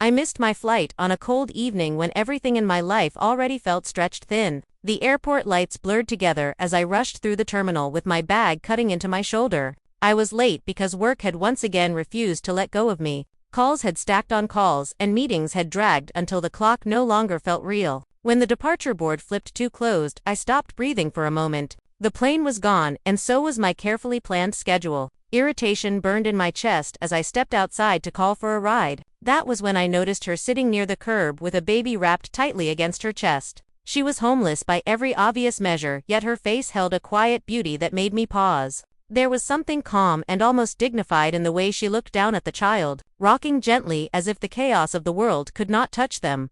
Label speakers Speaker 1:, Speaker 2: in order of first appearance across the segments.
Speaker 1: I missed my flight on a cold evening when everything in my life already felt stretched thin. The airport lights blurred together as I rushed through the terminal with my bag cutting into my shoulder. I was late because work had once again refused to let go of me. Calls had stacked on calls and meetings had dragged until the clock no longer felt real. When the departure board flipped to closed, I stopped breathing for a moment. The plane was gone, and so was my carefully planned schedule. Irritation burned in my chest as I stepped outside to call for a ride. That was when I noticed her sitting near the curb with a baby wrapped tightly against her chest. She was homeless by every obvious measure, yet her face held a quiet beauty that made me pause. There was something calm and almost dignified in the way she looked down at the child, rocking gently as if the chaos of the world could not touch them.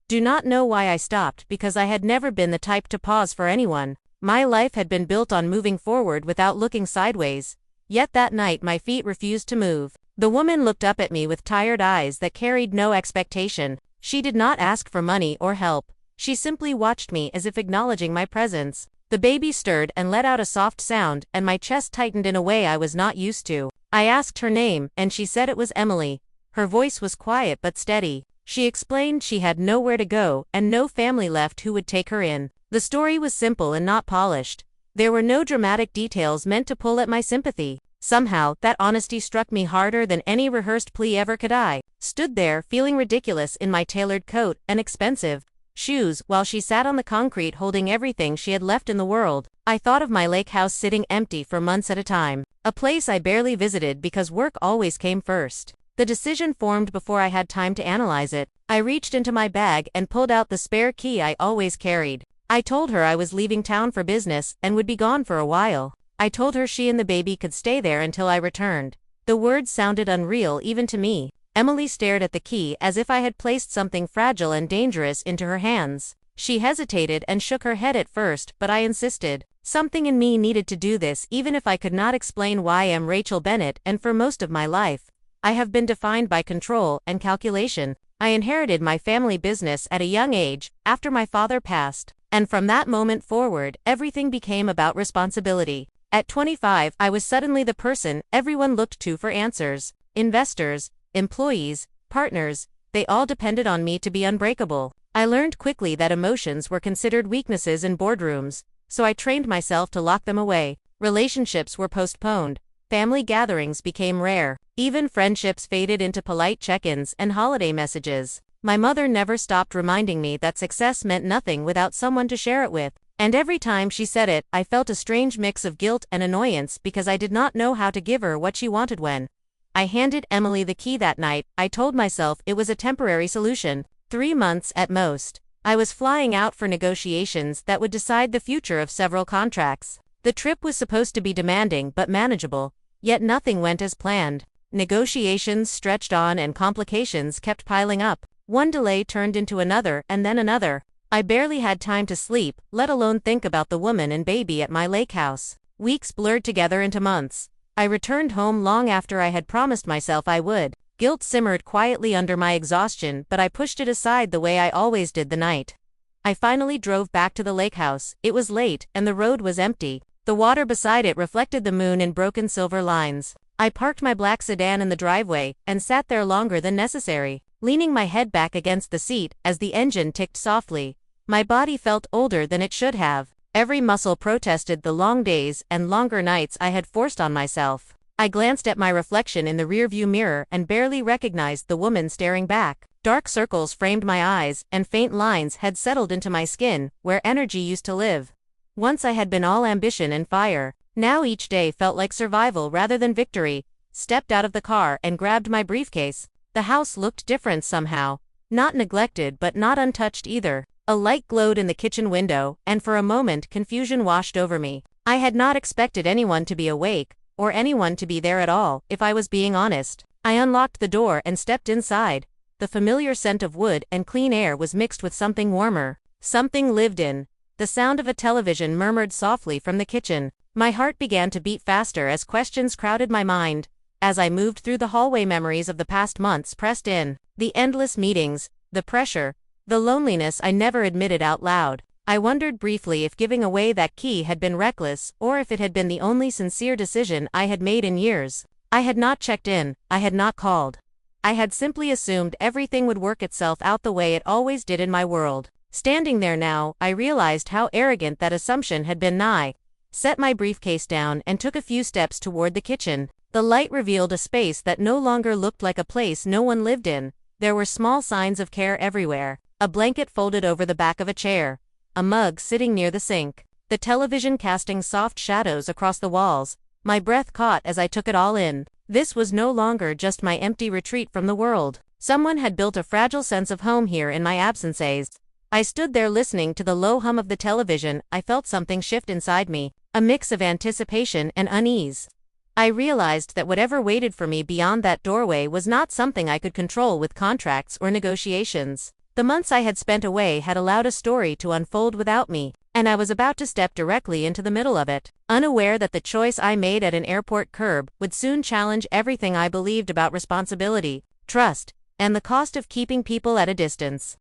Speaker 1: Do not know why I stopped, because I had never been the type to pause for anyone. My life had been built on moving forward without looking sideways. Yet that night my feet refused to move. The woman looked up at me with tired eyes that carried no expectation. She did not ask for money or help. She simply watched me as if acknowledging my presence. The baby stirred and let out a soft sound, and my chest tightened in a way I was not used to. I asked her name, and she said it was Emily. Her voice was quiet but steady. She explained she had nowhere to go and no family left who would take her in. The story was simple and not polished. There were no dramatic details meant to pull at my sympathy. Somehow, that honesty struck me harder than any rehearsed plea ever could. I stood there, feeling ridiculous in my tailored coat and expensive shoes, while she sat on the concrete holding everything she had left in the world. I thought of my lake house sitting empty for months at a time, a place I barely visited because work always came first. The decision formed before I had time to analyze it. I reached into my bag and pulled out the spare key I always carried. I told her I was leaving town for business and would be gone for a while. I told her she and the baby could stay there until I returned. The words sounded unreal even to me. Emily stared at the key as if I had placed something fragile and dangerous into her hands. She hesitated and shook her head at first, but I insisted. Something in me needed to do this, even if I could not explain why I am Rachel Bennett, and for most of my life, I have been defined by control and calculation. I inherited my family business at a young age, after my father passed, and from that moment forward, everything became about responsibility. At 25, I was suddenly the person everyone looked to for answers. Investors, employees, partners, they all depended on me to be unbreakable. I learned quickly that emotions were considered weaknesses in boardrooms, so I trained myself to lock them away. Relationships were postponed. Family gatherings became rare. Even friendships faded into polite check-ins and holiday messages. My mother never stopped reminding me that success meant nothing without someone to share it with. And every time she said it, I felt a strange mix of guilt and annoyance because I did not know how to give her what she wanted. When I handed Emily the key that night, I told myself it was a temporary solution, 3 months at most. I was flying out for negotiations that would decide the future of several contracts. The trip was supposed to be demanding but manageable, yet nothing went as planned. Negotiations stretched on and complications kept piling up. One delay turned into another and then another. I barely had time to sleep, let alone think about the woman and baby at my lake house. Weeks blurred together into months. I returned home long after I had promised myself I would. Guilt simmered quietly under my exhaustion, but I pushed it aside the way I always did the night I finally drove back to the lake house. It was late, and the road was empty. The water beside it reflected the moon in broken silver lines. I parked my black sedan in the driveway, and sat there longer than necessary, leaning my head back against the seat as the engine ticked softly. My body felt older than it should have. Every muscle protested the long days and longer nights I had forced on myself. I glanced at my reflection in the rearview mirror and barely recognized the woman staring back. Dark circles framed my eyes, and faint lines had settled into my skin, where energy used to live. Once I had been all ambition and fire. Now each day felt like survival rather than victory. Stepped out of the car and grabbed my briefcase. The house looked different somehow. Not neglected but not untouched either. A light glowed in the kitchen window, and for a moment confusion washed over me. I had not expected anyone to be awake, or anyone to be there at all, if I was being honest. I unlocked the door and stepped inside. The familiar scent of wood and clean air was mixed with something warmer. Something lived in. The sound of a television murmured softly from the kitchen. My heart began to beat faster as questions crowded my mind. As I moved through the hallway, memories of the past months pressed in. The endless meetings, the pressure, the loneliness I never admitted out loud. I wondered briefly if giving away that key had been reckless, or if it had been the only sincere decision I had made in years. I had not checked in, I had not called. I had simply assumed everything would work itself out the way it always did in my world. Standing there now, I realized how arrogant that assumption had been. I set my briefcase down and took a few steps toward the kitchen. The light revealed a space that no longer looked like a place no one lived in. There were small signs of care everywhere. A blanket folded over the back of a chair. A mug sitting near the sink. The television casting soft shadows across the walls. My breath caught as I took it all in. This was no longer just my empty retreat from the world. Someone had built a fragile sense of home here in my absences. I stood there listening to the low hum of the television. I felt something shift inside me, a mix of anticipation and unease. I realized that whatever waited for me beyond that doorway was not something I could control with contracts or negotiations. The months I had spent away had allowed a story to unfold without me, and I was about to step directly into the middle of it, unaware that the choice I made at an airport curb would soon challenge everything I believed about responsibility, trust, and the cost of keeping people at a distance.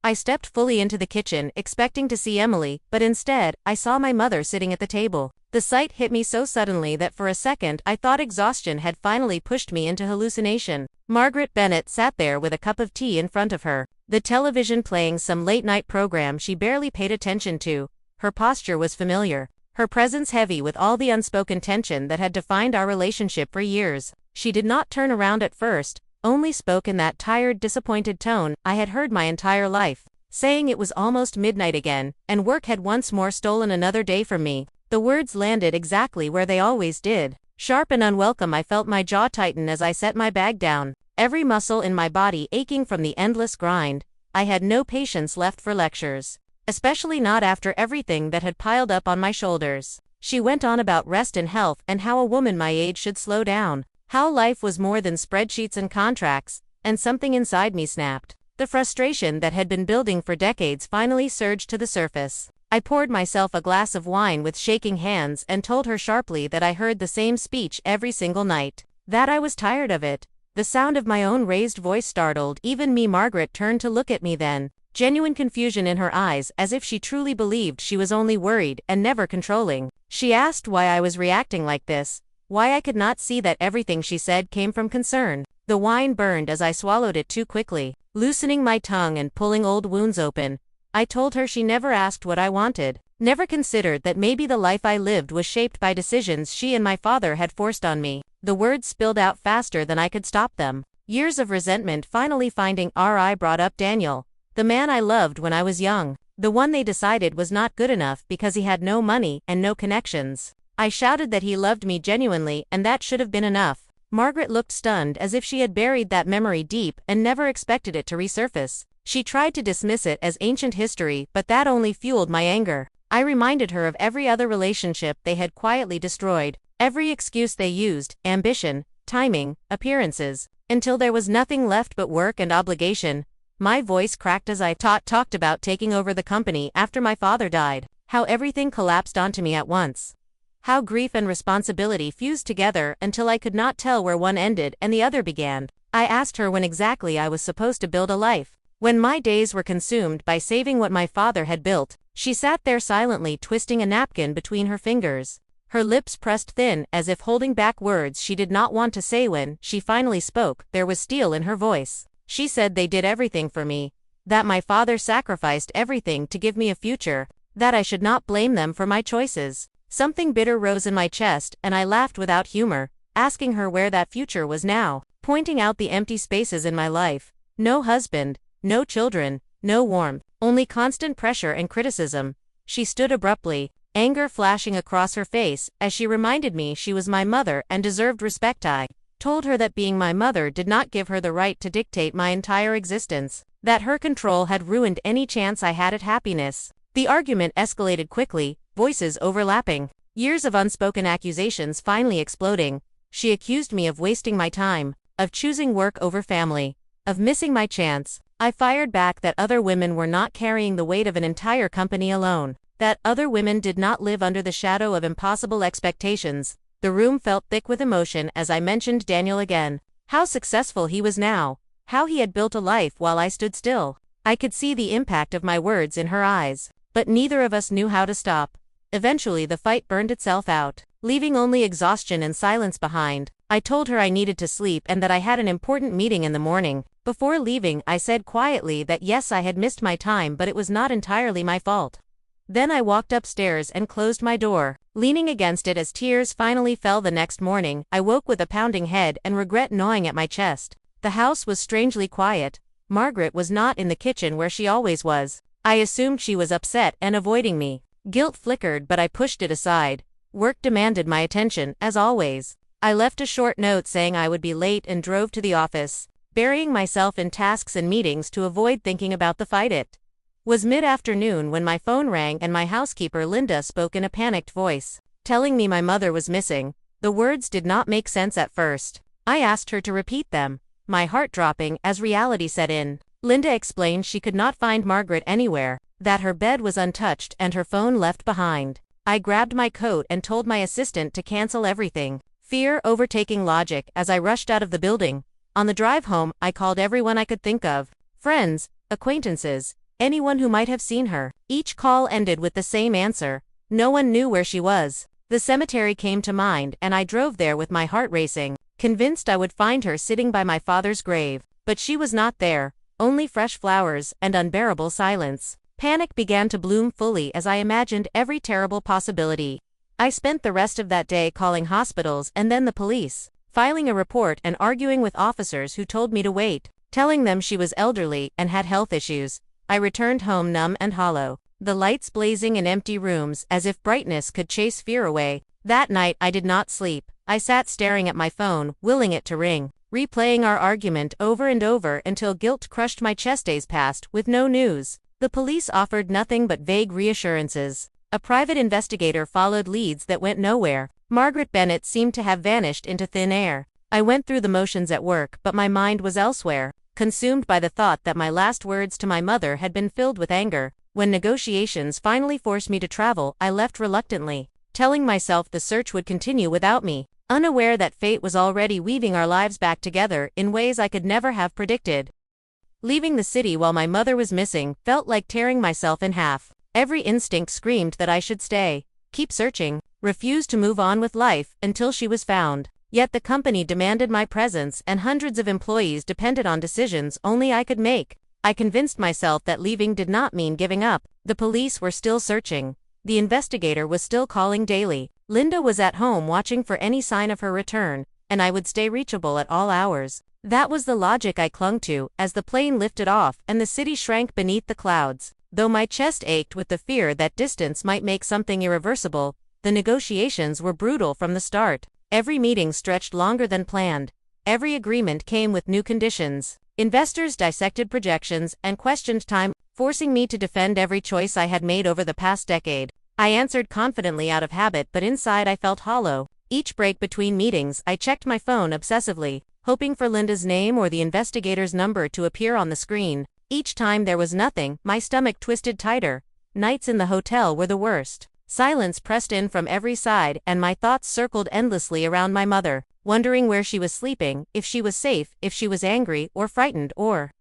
Speaker 1: I stepped fully into the kitchen, expecting to see Emily, but instead, I saw my mother sitting at the table. The sight hit me so suddenly that for a second I thought exhaustion had finally pushed me into hallucination. Margaret Bennett sat there with a cup of tea in front of her, the television playing some late-night program she barely paid attention to. Her posture was familiar, her presence heavy with all the unspoken tension that had defined our relationship for years. She did not turn around at first, only spoke in that tired, disappointed tone I had heard my entire life, saying it was almost midnight again, and work had once more stolen another day from me. The words landed exactly where they always did. Sharp and unwelcome. I felt my jaw tighten as I set my bag down, every muscle in my body aching from the endless grind. I had no patience left for lectures, especially not after everything that had piled up on my shoulders. She went on about rest and health and how a woman my age should slow down, how life was more than spreadsheets and contracts, and something inside me snapped. The frustration that had been building for decades finally surged to the surface. I poured myself a glass of wine with shaking hands and told her sharply that I heard the same speech every single night, that I was tired of it. The sound of my own raised voice startled even me. Margaret turned to look at me then, genuine confusion in her eyes, as if she truly believed she was only worried and never controlling. She asked why I was reacting like this, why I could not see that everything she said came from concern. The wine burned as I swallowed it too quickly, loosening my tongue and pulling old wounds open. I told her she never asked what I wanted, never considered that maybe the life I lived was shaped by decisions she and my father had forced on me. The words spilled out faster than I could stop them. Years of resentment finally finding I brought up Daniel, the man I loved when I was young, the one they decided was not good enough because he had no money and no connections. I shouted that he loved me genuinely and that should have been enough. Margaret looked stunned, as if she had buried that memory deep and never expected it to resurface. She tried to dismiss it as ancient history, but that only fueled my anger. I reminded her of every other relationship they had quietly destroyed, every excuse they used, ambition, timing, appearances, until there was nothing left but work and obligation. My voice cracked as I talked about taking over the company after my father died, how everything collapsed onto me at once, how grief and responsibility fused together until I could not tell where one ended and the other began. I asked her when exactly I was supposed to build a life. When my days were consumed by saving what my father had built. She sat there silently, twisting a napkin between her fingers, her lips pressed thin as if holding back words she did not want to say. When she finally spoke, there was steel in her voice. She said they did everything for me, that my father sacrificed everything to give me a future, that I should not blame them for my choices. Something bitter rose in my chest, and I laughed without humor, asking her where that future was now, pointing out the empty spaces in my life. No husband, no children, no warmth, only constant pressure and criticism. She stood abruptly, anger flashing across her face, as she reminded me she was my mother and deserved respect. I told her that being my mother did not give her the right to dictate my entire existence, that her control had ruined any chance I had at happiness. The argument escalated quickly, voices overlapping, years of unspoken accusations finally exploding. She accused me of wasting my time, of choosing work over family, of missing my chance. I fired back that other women were not carrying the weight of an entire company alone, that other women did not live under the shadow of impossible expectations. The room felt thick with emotion as I mentioned Daniel again, how successful he was now, how he had built a life while I stood still. I could see the impact of my words in her eyes, but neither of us knew how to stop. Eventually the fight burned itself out. leaving only exhaustion and silence behind. I told her I needed to sleep and that I had an important meeting in the morning. Before leaving, I said quietly that yes, I had missed my time, but it was not entirely my fault. Then I walked upstairs and closed my door, leaning against it as tears finally fell. The next morning, I woke with a pounding head and regret gnawing at my chest. The house was strangely quiet. Margaret was not in the kitchen where she always was. I assumed she was upset and avoiding me. Guilt flickered, but I pushed it aside. Work demanded my attention, as always. I left a short note saying I would be late and drove to the office, burying myself in tasks and meetings to avoid thinking about the fight. It was mid-afternoon when my phone rang and my housekeeper Linda spoke in a panicked voice, telling me my mother was missing. The words did not make sense at first. I asked her to repeat them, my heart dropping as reality set in. Linda explained she could not find Margaret anywhere, that her bed was untouched and her phone left behind. I grabbed my coat and told my assistant to cancel everything, fear overtaking logic as I rushed out of the building. On the drive home, I called everyone I could think of, friends, acquaintances, anyone who might have seen her. Each call ended with the same answer: no one knew where she was. The cemetery came to mind and I drove there with my heart racing, convinced I would find her sitting by my father's grave. But she was not there, only fresh flowers and unbearable silence. Panic began to bloom fully as I imagined every terrible possibility. I spent the rest of that day calling hospitals and then the police, filing a report and arguing with officers who told me to wait, telling them she was elderly and had health issues. I returned home numb and hollow, the lights blazing in empty rooms as if brightness could chase fear away. That night I did not sleep. I sat staring at my phone, willing it to ring, replaying our argument over and over until guilt crushed my chest. Days passed with no news. The police offered nothing but vague reassurances. A private investigator followed leads that went nowhere. Margaret Bennett seemed to have vanished into thin air. I went through the motions at work, but my mind was elsewhere, consumed by the thought that my last words to my mother had been filled with anger. When negotiations finally forced me to travel, I left reluctantly, telling myself the search would continue without me, unaware that fate was already weaving our lives back together in ways I could never have predicted. Leaving the city while my mother was missing felt like tearing myself in half. Every instinct screamed that I should stay, keep searching, refuse to move on with life until she was found. Yet the company demanded my presence and hundreds of employees depended on decisions only I could make. I convinced myself that leaving did not mean giving up. The police were still searching. The investigator was still calling daily. Linda was at home watching for any sign of her return, and I would stay reachable at all hours. That was the logic I clung to as the plane lifted off and the city shrank beneath the clouds. Though my chest ached with the fear that distance might make something irreversible, the negotiations were brutal from the start. Every meeting stretched longer than planned. Every agreement came with new conditions. Investors dissected projections and questioned time, forcing me to defend every choice I had made over the past decade. I answered confidently out of habit, but inside I felt hollow. Each break between meetings, I checked my phone obsessively, hoping for Linda's name or the investigator's number to appear on the screen. Each time there was nothing, my stomach twisted tighter. Nights in the hotel were the worst. Silence pressed in from every side, and my thoughts circled endlessly around my mother, wondering where she was sleeping, if she was safe, if she was angry or frightened or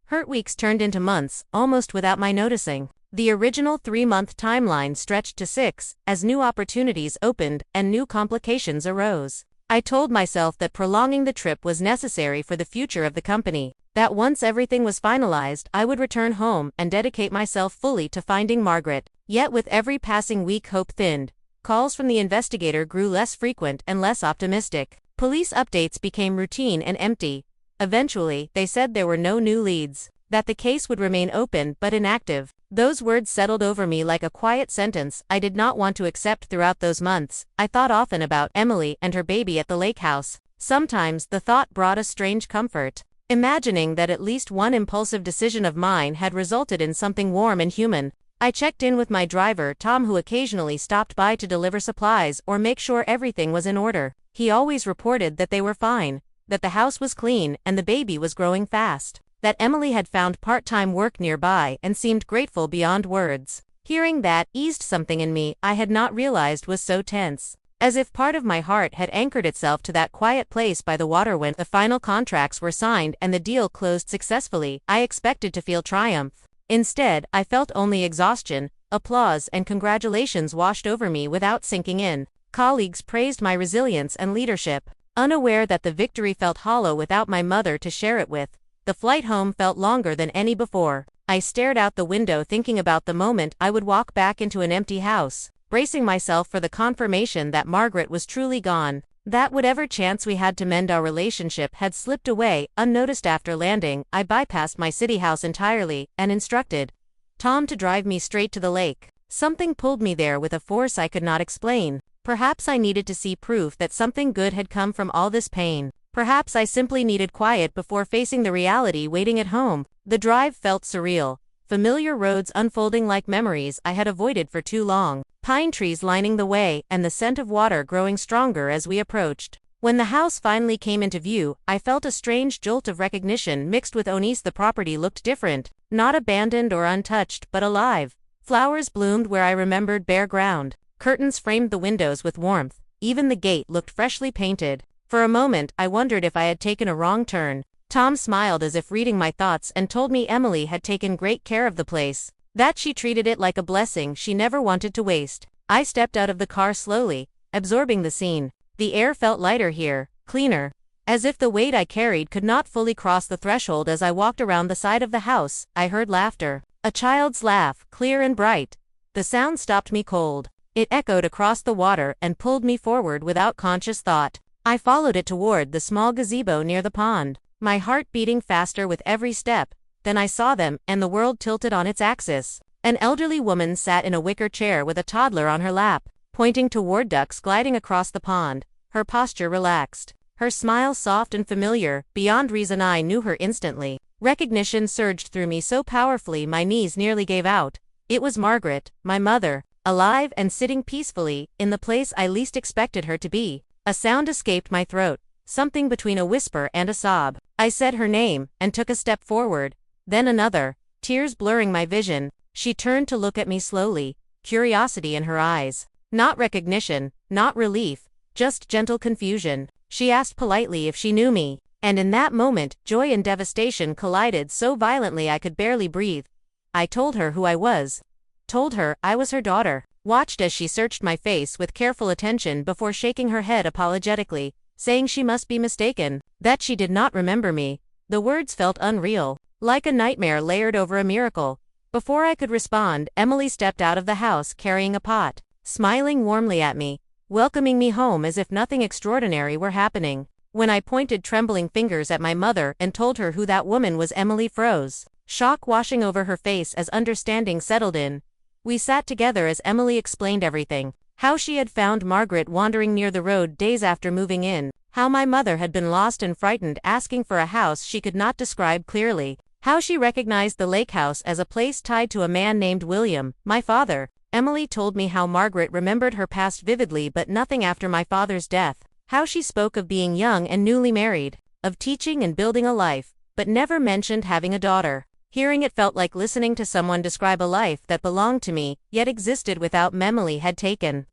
Speaker 1: hurt. Weeks turned into months, almost without my noticing. The original 3-month timeline stretched to 6, as new opportunities opened and new complications arose. I told myself that prolonging the trip was necessary for the future of the company, that once everything was finalized, I would return home and dedicate myself fully to finding Margaret. Yet with every passing week hope thinned. Calls from the investigator grew less frequent and less optimistic. Police updates became routine and empty. Eventually, they said there were no new leads, that the case would remain open but inactive. Those words settled over me like a quiet sentence I did not want to accept. Throughout those months, I thought often about Emily and her baby at the lake house. Sometimes the thought brought a strange comfort, imagining that at least one impulsive decision of mine had resulted in something warm and human. I checked in with my driver Tom, who occasionally stopped by to deliver supplies or make sure everything was in order. He always reported that they were fine, that the house was clean and the baby was growing fast, that Emily had found part-time work nearby and seemed grateful beyond words. Hearing that eased something in me I had not realized was so tense, as if part of my heart had anchored itself to that quiet place by the water. When the final contracts were signed and the deal closed successfully, I expected to feel triumph. Instead, I felt only exhaustion. Applause and congratulations washed over me without sinking in. Colleagues praised my resilience and leadership. Unaware that the victory felt hollow without my mother to share it with, the flight home felt longer than any before. I stared out the window thinking about the moment I would walk back into an empty house, bracing myself for the confirmation that Margaret was truly gone, that whatever chance we had to mend our relationship had slipped away unnoticed. After landing, I bypassed my city house entirely and instructed Tom to drive me straight to the lake. Something pulled me there with a force I could not explain. Perhaps I needed to see proof that something good had come from all this pain. Perhaps I simply needed quiet before facing the reality waiting at home. The drive felt surreal. Familiar roads unfolding like memories I had avoided for too long, pine trees lining the way, and the scent of water growing stronger as we approached. When the house finally came into view, I felt a strange jolt of recognition mixed with unease. The property looked different, not abandoned or untouched, but alive. Flowers bloomed where I remembered bare ground. Curtains framed the windows with warmth. Even the gate looked freshly painted. For a moment, I wondered if I had taken a wrong turn. Tom smiled as if reading my thoughts and told me Emily had taken great care of the place, that she treated it like a blessing she never wanted to waste. I stepped out of the car slowly, absorbing the scene. The air felt lighter here, cleaner, as if the weight I carried could not fully cross the threshold. As I walked around the side of the house, I heard laughter. A child's laugh, clear and bright. The sound stopped me cold. It echoed across the water and pulled me forward without conscious thought. I followed it toward the small gazebo near the pond, my heart beating faster with every step. Then I saw them, and the world tilted on its axis. An elderly woman sat in a wicker chair with a toddler on her lap, pointing toward ducks gliding across the pond, her posture relaxed, her smile soft and familiar. Beyond reason I knew her instantly. Recognition surged through me so powerfully my knees nearly gave out. It was Margaret, my mother, alive and sitting peacefully, in the place I least expected her to be. A sound escaped my throat, something between a whisper and a sob. I said her name, and took a step forward, then another, tears blurring my vision. She turned to look at me slowly, curiosity in her eyes. Not recognition, not relief, just gentle confusion. She asked politely if she knew me, and in that moment, joy and devastation collided so violently I could barely breathe. I told her who I was. Told her I was her daughter. Watched as she searched my face with careful attention before shaking her head apologetically, saying she must be mistaken, that she did not remember me. The words felt unreal, like a nightmare layered over a miracle. Before I could respond, Emily stepped out of the house carrying a pot, smiling warmly at me, welcoming me home as if nothing extraordinary were happening. When I pointed trembling fingers at my mother and told her who that woman was, Emily froze, shock washing over her face as understanding settled in. We sat together as Emily explained everything. How she had found Margaret wandering near the road days after moving in. How my mother had been lost and frightened asking for a house she could not describe clearly. How she recognized the lake house as a place tied to a man named William, my father. Emily told me how Margaret remembered her past vividly but nothing after my father's death. How she spoke of being young and newly married, of teaching and building a life, but never mentioned having a daughter. Hearing it felt like listening to someone describe a life that belonged to me, yet existed without Emily had taken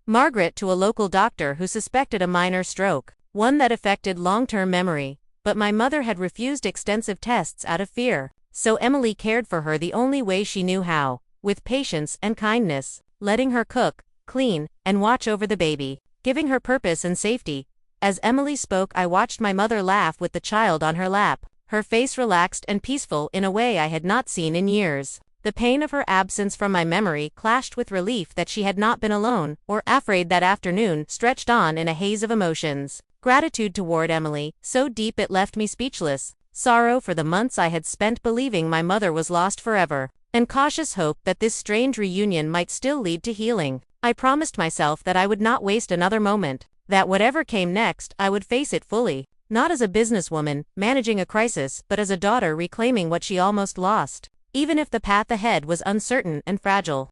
Speaker 1: Margaret to a local doctor who suspected a minor stroke, one that affected long-term memory, but my mother had refused extensive tests out of fear. So Emily cared for her the only way she knew how, with patience and kindness, letting her cook, clean, and watch over the baby, giving her purpose and safety. As Emily spoke, I watched my mother laugh with the child on her lap, her face relaxed and peaceful in a way I had not seen in years. The pain of her absence from my memory clashed with relief that she had not been alone, or afraid. That afternoon stretched on in a haze of emotions. Gratitude toward Emily, so deep it left me speechless. Sorrow for the months I had spent believing my mother was lost forever, and cautious hope that this strange reunion might still lead to healing. I promised myself that I would not waste another moment, that whatever came next, I would face it fully. Not as a businesswoman, managing a crisis, but as a daughter reclaiming what she almost lost, even if the path ahead was uncertain and fragile.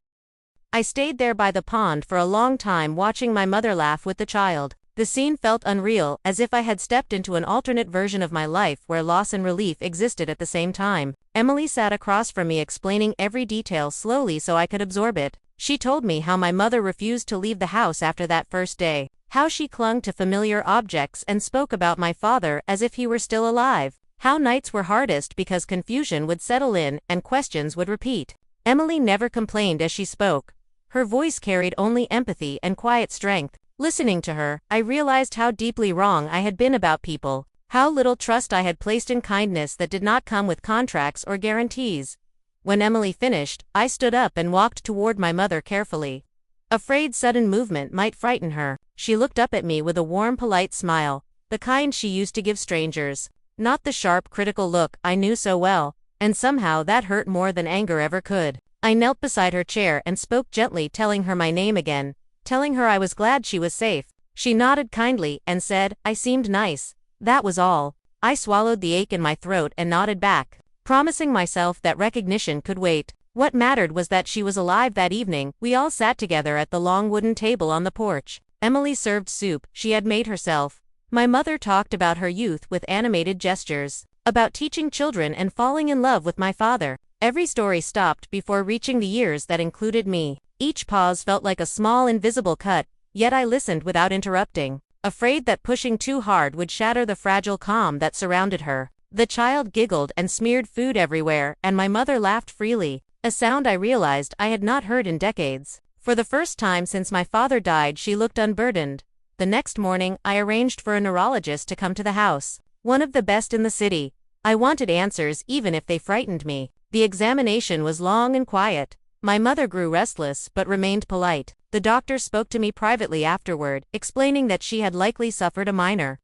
Speaker 1: I stayed there by the pond for a long time watching my mother laugh with the child. The scene felt unreal, as if I had stepped into an alternate version of my life where loss and relief existed at the same time. Emily sat across from me explaining every detail slowly so I could absorb it. She told me how my mother refused to leave the house after that first day. How she clung to familiar objects and spoke about my father as if he were still alive. How nights were hardest because confusion would settle in and questions would repeat. Emily never complained as she spoke. Her voice carried only empathy and quiet strength. Listening to her, I realized how deeply wrong I had been about people, how little trust I had placed in kindness that did not come with contracts or guarantees. When Emily finished, I stood up and walked toward my mother carefully. Afraid sudden movement might frighten her, she looked up at me with a warm, polite smile, the kind she used to give strangers, not the sharp, critical look I knew so well, and somehow that hurt more than anger ever could. I knelt beside her chair and spoke gently, telling her my name again, telling her I was glad she was safe. She nodded kindly and said, I seemed nice. That was all. I swallowed the ache in my throat and nodded back, promising myself that recognition could wait. What mattered was that she was alive that evening. We all sat together at the long wooden table on the porch. Emily served soup she had made herself. My mother talked about her youth with animated gestures, about teaching children and falling in love with my father. Every story stopped before reaching the years that included me. Each pause felt like a small invisible cut, yet I listened without interrupting, afraid that pushing too hard would shatter the fragile calm that surrounded her. The child giggled and smeared food everywhere, and my mother laughed freely, a sound I realized I had not heard in decades. For the first time since my father died, she looked unburdened. The next morning, I arranged for a neurologist to come to the house, one of the best in the city. I wanted answers even if they frightened me. The examination was long and quiet. My mother grew restless but remained polite. The doctor spoke to me privately afterward, explaining that she had likely suffered a minor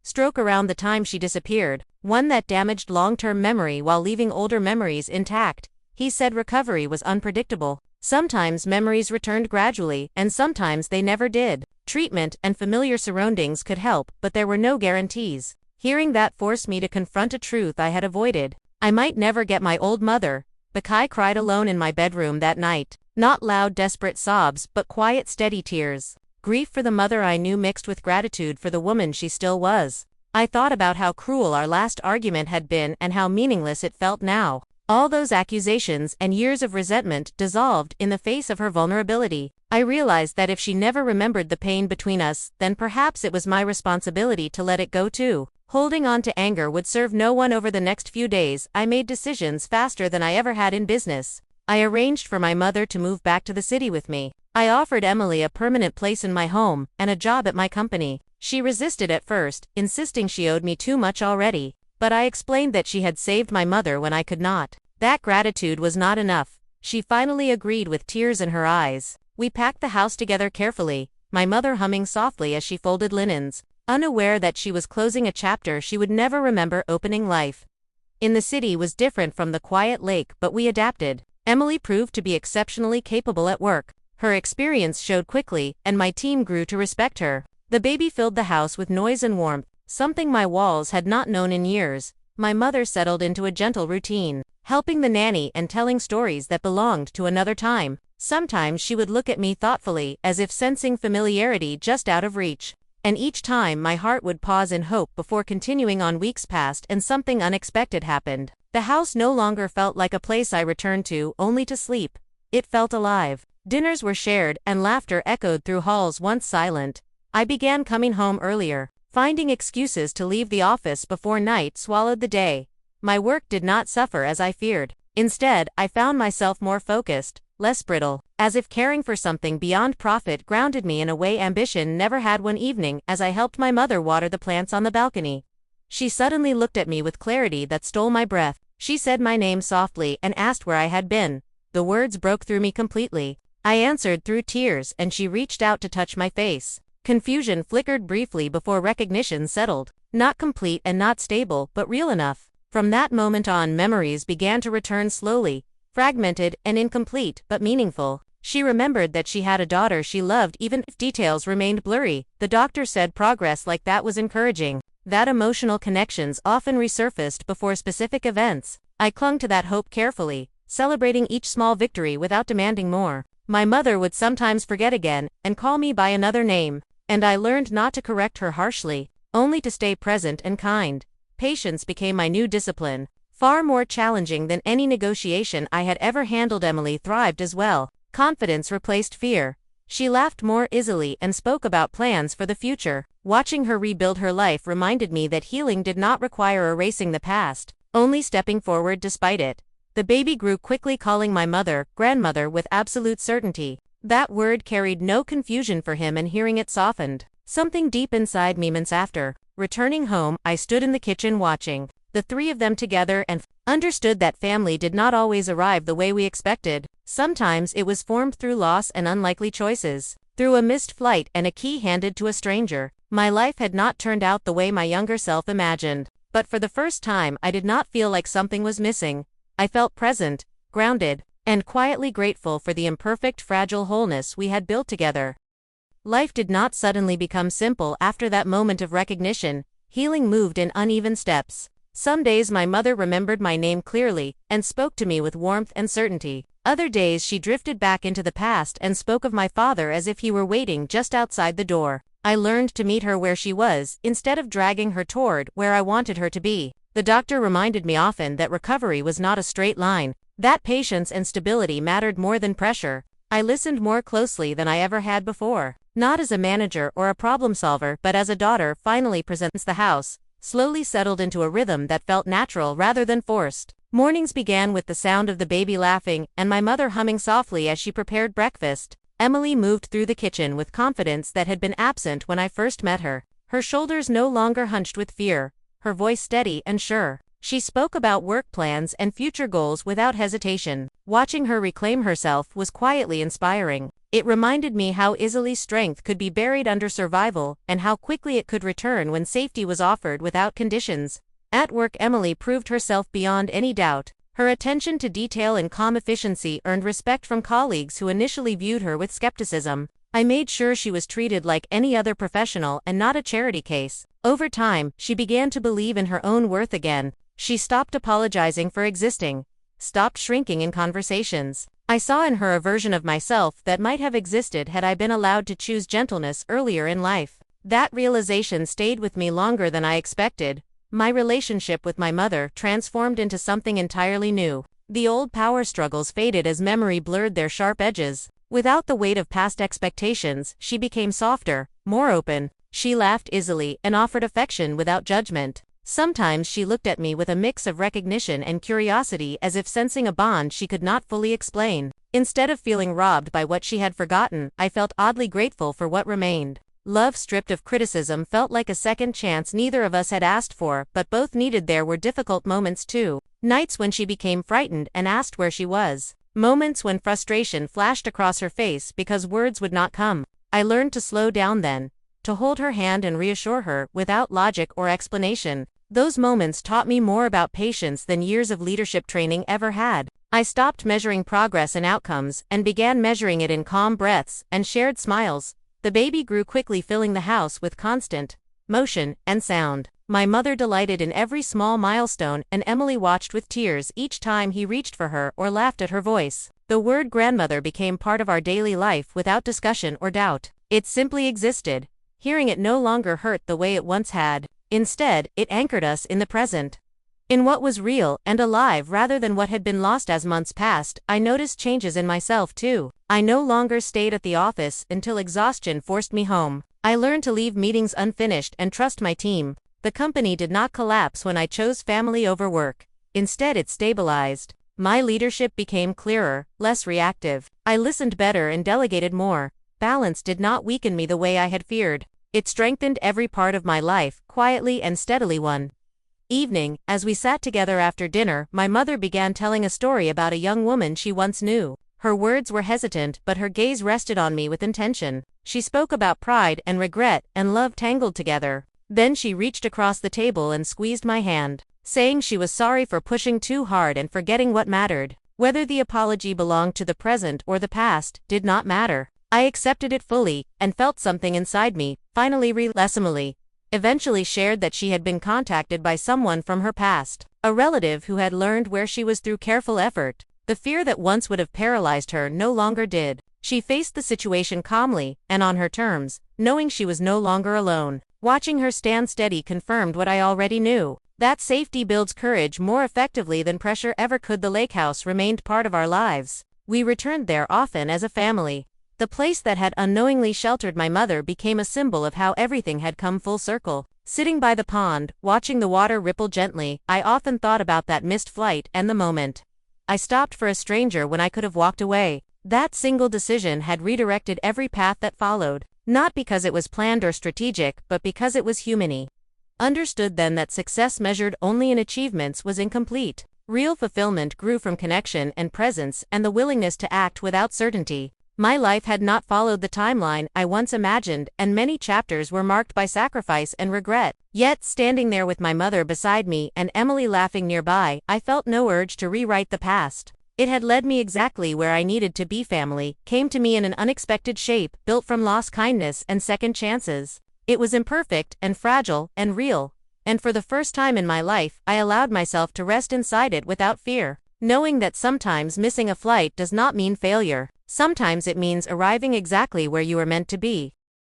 Speaker 1: stroke around the time she disappeared, one that damaged long-term memory while leaving older memories intact. He said recovery was unpredictable. Sometimes memories returned gradually, and sometimes they never did. Treatment and familiar surroundings could help, but there were no guarantees. Hearing that forced me to confront a truth I had avoided. I might never get my old mother. Bekai cried alone in my bedroom that night. Not loud, desperate sobs, but quiet, steady tears. Grief for the mother I knew mixed with gratitude for the woman she still was. I thought about how cruel our last argument had been and how meaningless it felt now. All those accusations and years of resentment dissolved in the face of her vulnerability. I realized that if she never remembered the pain between us, then perhaps it was my responsibility to let it go too. Holding on to anger would serve no one. Over the next few days, I made decisions faster than I ever had in business. I arranged for my mother to move back to the city with me. I offered Emily a permanent place in my home and a job at my company. She resisted at first, insisting she owed me too much already, but I explained that she had saved my mother when I could not. That gratitude was not enough. She finally agreed with tears in her eyes. We packed the house together carefully, my mother humming softly as she folded linens, unaware that she was closing a chapter she would never remember opening. Life in the city was different from the quiet lake, but we adapted. Emily proved to be exceptionally capable at work. Her experience showed quickly, and my team grew to respect her. The baby filled the house with noise and warmth, something my walls had not known in years. My mother settled into a gentle routine, helping the nanny and telling stories that belonged to another time. Sometimes she would look at me thoughtfully, as if sensing familiarity just out of reach. And each time my heart would pause in hope before continuing on. Weeks passed and something unexpected happened. The house no longer felt like a place I returned to only to sleep. It felt alive. Dinners were shared and laughter echoed through halls once silent. I began coming home earlier, finding excuses to leave the office before night swallowed the day. My work did not suffer as I feared. Instead, I found myself more focused, less brittle, as if caring for something beyond profit grounded me in a way ambition never had. One evening, as I helped my mother water the plants on the balcony, she suddenly looked at me with clarity that stole my breath. She said my name softly and asked where I had been. The words broke through me completely. I answered through tears, and she reached out to touch my face. Confusion flickered briefly before recognition settled. Not complete and not stable, but real enough. From that moment on, memories began to return slowly, fragmented and incomplete, but meaningful. She remembered that she had a daughter she loved even if details remained blurry. The doctor said progress like that was encouraging, that emotional connections often resurfaced before specific events. I clung to that hope carefully, celebrating each small victory without demanding more. My mother would sometimes forget again and call me by another name, and I learned not to correct her harshly, only to stay present and kind. Patience became my new discipline, far more challenging than any negotiation I had ever handled. Emily thrived as well. Confidence replaced fear. She laughed more easily and spoke about plans for the future. Watching her rebuild her life reminded me that healing did not require erasing the past, only stepping forward despite it. The baby grew quickly, calling my mother grandmother with absolute certainty. That word carried no confusion for him, and hearing it softened something deep inside me. Months after, returning home, I stood in the kitchen watching the three of them together and understood that family did not always arrive the way we expected. Sometimes it was formed through loss and unlikely choices, through a missed flight and a key handed to a stranger. My life had not turned out the way my younger self imagined, but for the first time I did not feel like something was missing. I felt present, grounded, and quietly grateful for the imperfect, fragile wholeness we had built together. Life did not suddenly become simple after that moment of recognition. Healing moved in uneven steps. Some days my mother remembered my name clearly and spoke to me with warmth and certainty. Other days she drifted back into the past and spoke of my father as if he were waiting just outside the door. I learned to meet her where she was, instead of dragging her toward where I wanted her to be. The doctor reminded me often that recovery was not a straight line, that patience and stability mattered more than pressure. I listened more closely than I ever had before, not as a manager or a problem solver, but as a daughter finally presents. The house slowly settled into a rhythm that felt natural rather than forced. Mornings began with the sound of the baby laughing and my mother humming softly as she prepared breakfast. Emily moved through the kitchen with confidence that had been absent when I first met her. Her shoulders no longer hunched with fear, her voice steady and sure. She spoke about work plans and future goals without hesitation. Watching her reclaim herself was quietly inspiring. It reminded me how easily strength could be buried under survival and how quickly it could return when safety was offered without conditions. At work, Emily proved herself beyond any doubt. Her attention to detail and calm efficiency earned respect from colleagues who initially viewed her with skepticism. I made sure she was treated like any other professional and not a charity case. Over time, she began to believe in her own worth again. She stopped apologizing for existing, stopped shrinking in conversations. I saw in her a version of myself that might have existed had I been allowed to choose gentleness earlier in life. That realization stayed with me longer than I expected. My relationship with my mother transformed into something entirely new. The old power struggles faded as memory blurred their sharp edges. Without the weight of past expectations, she became softer, more open. She laughed easily and offered affection without judgment. Sometimes she looked at me with a mix of recognition and curiosity, as if sensing a bond she could not fully explain. Instead of feeling robbed by what she had forgotten, I felt oddly grateful for what remained. Love stripped of criticism felt like a second chance neither of us had asked for, but both needed. There were difficult moments too. Nights when she became frightened and asked where she was. Moments when frustration flashed across her face because words would not come. I learned to slow down then, to hold her hand and reassure her without logic or explanation. Those moments taught me more about patience than years of leadership training ever had. I stopped measuring progress and outcomes and began measuring it in calm breaths and shared smiles. The baby grew quickly, filling the house with constant motion and sound. My mother delighted in every small milestone, and Emily watched with tears each time he reached for her or laughed at her voice. The word grandmother became part of our daily life without discussion or doubt. It simply existed. Hearing it no longer hurt the way it once had. Instead, it anchored us in the present, in what was real and alive rather than what had been lost. As months passed, I noticed changes in myself too. I no longer stayed at the office until exhaustion forced me home. I learned to leave meetings unfinished and trust my team. The company did not collapse when I chose family over work. Instead, it stabilized. My leadership became clearer, less reactive. I listened better and delegated more. Balance did not weaken me the way I had feared. It strengthened every part of my life, quietly and steadily. One evening, as we sat together after dinner, my mother began telling a story about a young woman she once knew. Her words were hesitant, but her gaze rested on me with intention. She spoke about pride and regret and love tangled together. Then she reached across the table and squeezed my hand, saying she was sorry for pushing too hard and forgetting what mattered. Whether the apology belonged to the present or the past did not matter. I accepted it fully and felt something inside me finally release. Emily eventually shared that she had been contacted by someone from her past, a relative who had learned where she was through careful effort. The fear that once would have paralyzed her no longer did. She faced the situation calmly and on her terms, knowing she was no longer alone. Watching her stand steady confirmed what I already knew. That safety builds courage more effectively than pressure ever could. The lake house remained part of our lives. We returned there often as a family. The place that had unknowingly sheltered my mother became a symbol of how everything had come full circle. Sitting by the pond, watching the water ripple gently, I often thought about that missed flight and the moment I stopped for a stranger when I could have walked away. That single decision had redirected every path that followed, not because it was planned or strategic, but because it was humane. Understood then that success measured only in achievements was incomplete. Real fulfillment grew from connection and presence and the willingness to act without certainty. My life had not followed the timeline I once imagined, and many chapters were marked by sacrifice and regret. Yet, standing there with my mother beside me and Emily laughing nearby, I felt no urge to rewrite the past. It had led me exactly where I needed to be. Family came to me in an unexpected shape, built from lost kindness and second chances. It was imperfect and fragile and real, and for the first time in my life, I allowed myself to rest inside it without fear, knowing that sometimes missing a flight does not mean failure. Sometimes it means arriving exactly where you are meant to be.